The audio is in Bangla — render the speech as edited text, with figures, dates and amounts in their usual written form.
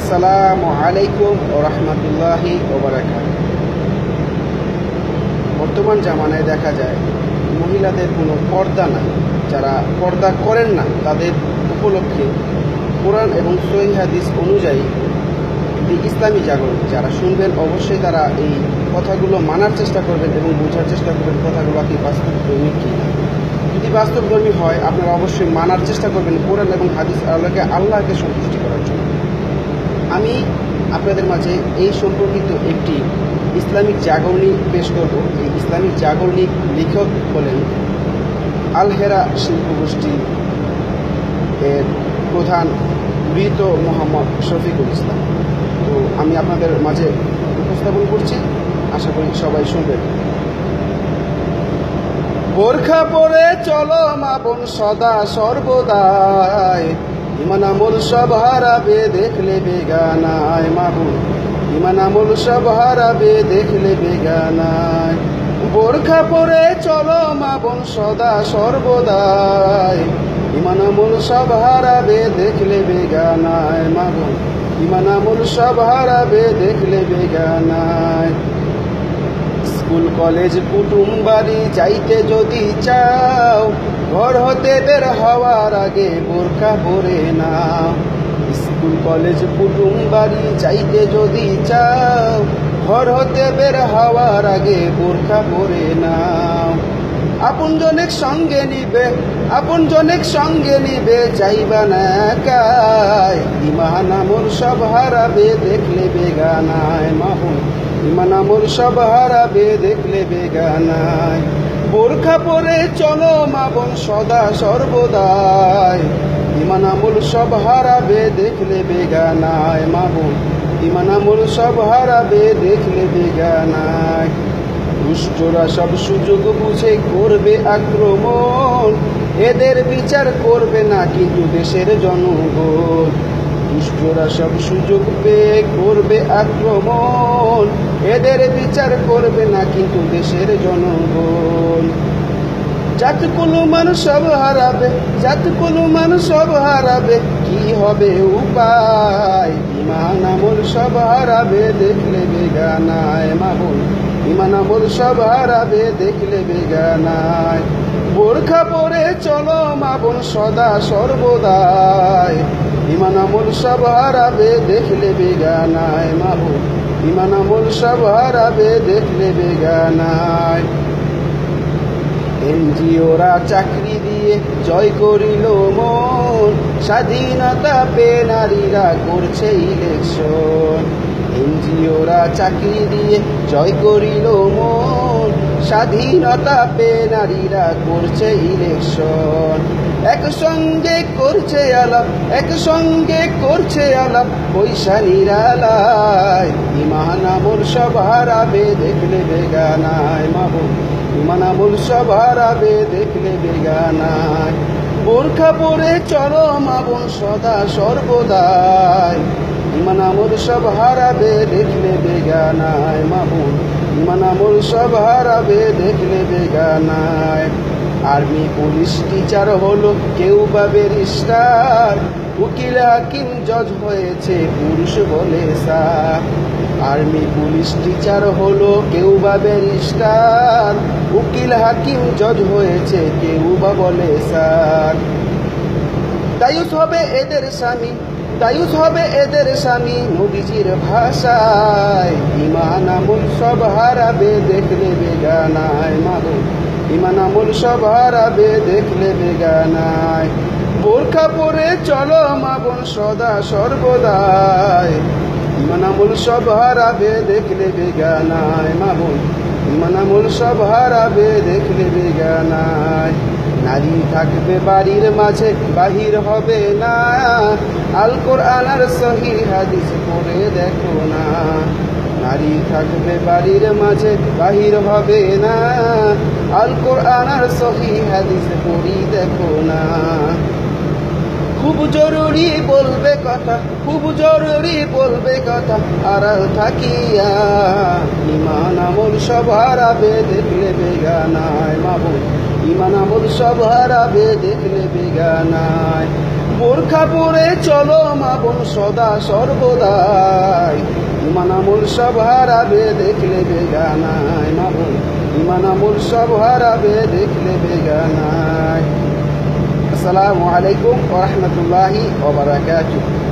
আসসালামু আলাইকুম ওয়া রাহমাতুল্লাহি ওয়া বারাকাতুহু। বর্তমান জামানায় দেখা যায় মহিলাদের কোনো পর্দা নাই। যারা পর্দা করেন না তাদের উপলক্ষে কোরআন এবং সহিহ হাদিস অনুযায়ী একটি ইসলামী জাগরণ যারা শুনবেন অবশ্যই তারা এই কথাগুলো মানার চেষ্টা করবেন এবং বোঝার চেষ্টা করবেন কথাগুলো কি বাস্তবধর্মী কি না। যদি বাস্তবধর্মী হয় আপনারা অবশ্যই মানার চেষ্টা করবেন কোরআন এবং হাদিস আল্লাহকে সন্তুষ্টি করার জন্য। আমি আপনাদের মাঝে এই সম্পর্কিত একটি ইসলামিক জাগরণী পেশ করব। এই ইসলামিক জাগরণী লেখক হলেন আল হেরা শিল্পগোষ্ঠী এর প্রধান মৃত মোহাম্মদ শফিকুল ইসলাম। তো আমি আপনাদের মাঝে উপস্থাপন করছি, আশা করি সবাই শুনবেন। বোরখা পরে চলো মা বোন সদা সর্বদাই, ইমান আমল সব হারাবে দেখলে বেগানায়। মা বোন ইমান আমল সব হারাবে দেখলে বেগানায়। বোরখা পরে চলো মা বোন সদা সর্বদাই, ইমান আমল সব হারাবে দেখলে বেগানায়। মা বোন ইমান আমল সব হারাবে দেখলে বেগানায়। স্কুল কলেজ কুটুম বাড়ি যাইতে যদি চাও, ঘর হতে বের হওয়ার আগে বোরখা পরে নাও। স্কুল কলেজ কুটুম বাড়ি যাইতে যদি চাও, ঘর হতে বের হওয়ার আগে বোরখা পরে নাও। আপনজনের সঙ্গে নিবে, আপনজনের সঙ্গে নিবে, যাইবা না একাই। ইমান আমল সব হারাবে দেখলে বেগানায়। মাহুন ইমান আমল সব হারাবে দেখলে বেগানায়। বোরখা পরে চলো মা বোন সদা সর্বদাই, ইমান আমল সব হারাবে দেখলে বেগানায়। মা বোন ইমান আমল সব হারাবে দেখলে বেগানায়। দুষ্টরা সব সুযোগ বুঝে করবে আক্রমণ, এদের বিচার করবে না কিন্তু দেশের জনগণ। দুষ্টরা সব সুযোগ পেয়ে করবে আক্রমণ, এদের বিচার করবে না কিন্তু দেশের জনগণ। জাতকুলো মানুষ সব হারাবে, জাতকুলো মানুষ সব হারাবে, কি হবে উপায়? ইমান আমল সব হারাবে দেখলে বেগানায়। মা বোন ইমান আমল সব হারাবে দেখলে বেগানায়। বোরখা পরে চলো মা বোন সদা সর্বদাই, ইমান আমল সব হারাবে দেখলে বেগানায়। মা বোন ইমান আমল সব হারাবে দেখলে বেগানায়। এনজিওরা চাকরি দিয়ে জয় করিল মন, স্বাধীনতা পেয়ে নারীরা করছে ইলেকশন। এনজিওরা চাকরি দিয়ে জয় করিল মন, স্বাধীনতা পেয়ে নারীরা করছে ইলেকশন। একসঙ্গে করছে আলাপ, একসঙ্গে করছে আলাপ, পয়সা নিরালায়। ইমান আমল সব হারাবে দেখলে বেগানায়। মা বোন ইমান আমল সব হারাবে দেখলে বেগানায়। বোরখা পরে চলো মা বোন সদা সর্বদাই, ইমান আমল সব হারাবে দেখলে বেগানায়। মা বোন ইমান আমল সব হারাবে দেখলে বেগানায়। আর্মি পুলিশ টিচার হলো কেউ বা ব্যারিস্টার, উকিল হাকিম জজ হয়েছে পুরুষ বলে স্যার। আর্মি পুলিশ টিচার হলো কেউ বা ব্যারিস্টার, উকিল হাকিম জজ হয়েছে কেউ বা বলে স্যার। দায়ুস হবে এদের স্বামী, দায়ুস হবে এদের স্বামী, নবীজির ভাষায়। ইমান আমল সব হারাবে দেখলে বেগানায়। মা বোন ইমান আমল সব হারাবে দেখলে বেগানায়। বোরখা পরে চলো মা বোন সদা সর্বদাই, ইমান আমল সব হারাবে দেখলে বেগানায়। মা বোন ইমান আমল সব হারাবে দেখলে বেগানায়। নারী থাকবে বাড়ির মাঝে বাহির হবে না, আল কোরআন আর সহিহ হাদিস পড়ে দেখো না। নারী থাকবে বাড়ির মাঝে বাহির হবে না, আল কোরআন আর সহিহ হাদিস পড়ি দেখো না। খুব জরুরি বলবে কথা, খুব জরুরি বলবে কথা, আড়াল থাকিয়া। ইমান আমল সব হারাবে দেখলে বেগানায়। মা বোন ইমান আমল সব হারাবে দেখলে বেগানায়। বোরখা পরে চলো মা বোন সদা সর্বদাই, ইমান আমল সব হারাবে দেখলে বেগানায় মা বোন, ইমান আমল সব হারাবে দেখলে বেগানায়। আসসালামু আলাইকুম ওয়া রাহমাতুল্লাহি ওয়া বারাকাতুহু।